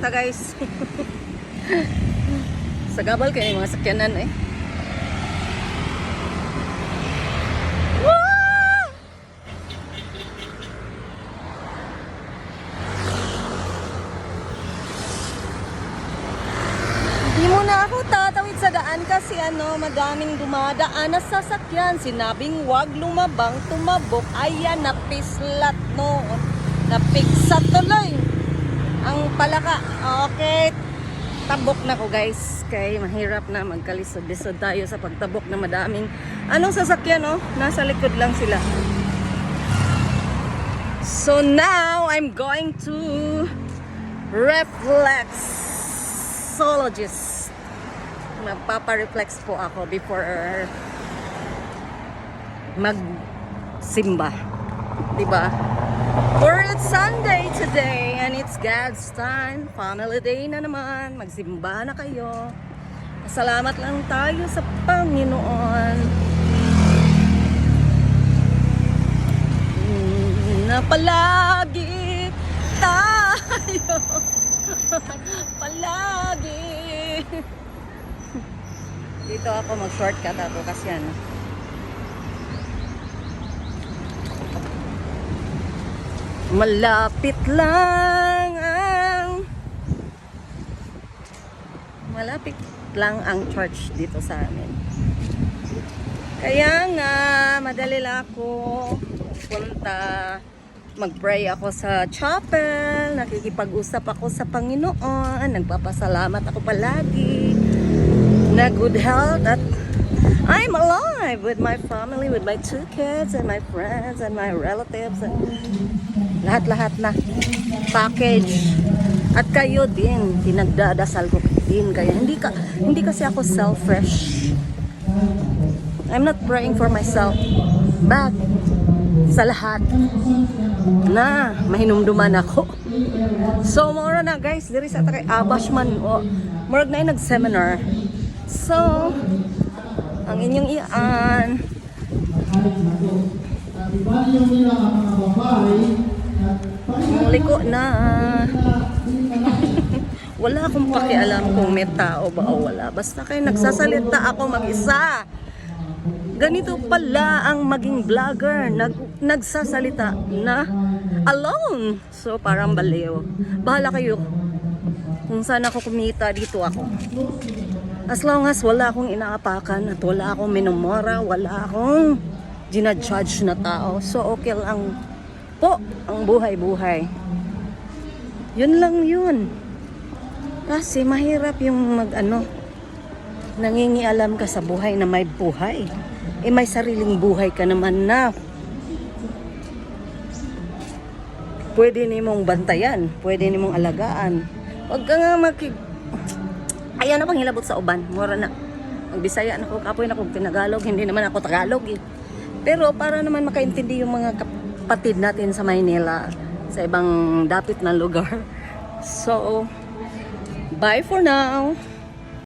lang ta guys. Sa gabal kayo mga sakyanan eh. Hindi mo na ako tatawid sa daan kasi madaming dumadaan na sasakyan. Sinabing wag lumabang, tumabok. Ayan, napislat no. Napigsat tuloy ang palaka. Okay, tabok na ko guys. Kaya mahirap na magkalisod-lisod tayo sa pagtabok na madaming sasakyan nasa likod lang sila. So now I'm going to reflexologist. Magpapa-reflex po ako before magsimba. Diba? For it's Sunday today and it's God's time. Family day na naman. Magsimba na kayo. Salamat lang tayo sa Panginoon. Na palagi tayo. Palagi. Dito ako mag-shortcut ako kasi malapit lang ang church dito sa amin. Kaya nga madali lang ako punta, mag-pray ako sa chapel, nakikipag-usap ako sa Panginoon, nagpapasalamat ako palagi na good health at I'm alive with my family, with my 2 kids and my friends and my relatives and lahat-lahat na package. At kayo din, pinagdadasal ko din kayo. Hindi kasi ako selfish. I'm not praying for myself, but sa lahat na mahinumduman ako. So mora na guys, diri sa kay Abashman murag na nag-seminar. So ang inyong iyan liko na. Wala akong pakialam kung may tao ba o wala. Basta kayo nagsasalita ako mag-isa. Ganito pala ang maging vlogger. Nagsasalita na alone. So parang baliw. Bahala kayo kung saan ako kumita, dito ako. As long as wala akong inaapakan at wala akong minumura, wala akong ginajudge na tao. So okay lang po ang buhay-buhay. Yun lang yun. Kasi mahirap yung nangingialam ka sa buhay na may buhay. May sariling buhay ka naman na pwede nimong bantayan, pwede nimong alagaan. Huwag ka nga ayaw na pang hilabot sa uban. Mura na. Magbisaya na ako, kapoy na ako Tinagalog. Hindi naman ako Tagalog eh. Pero para naman makaintindi yung mga kapatid natin sa Maynila, sa ibang dapit na lugar. So, bye for now.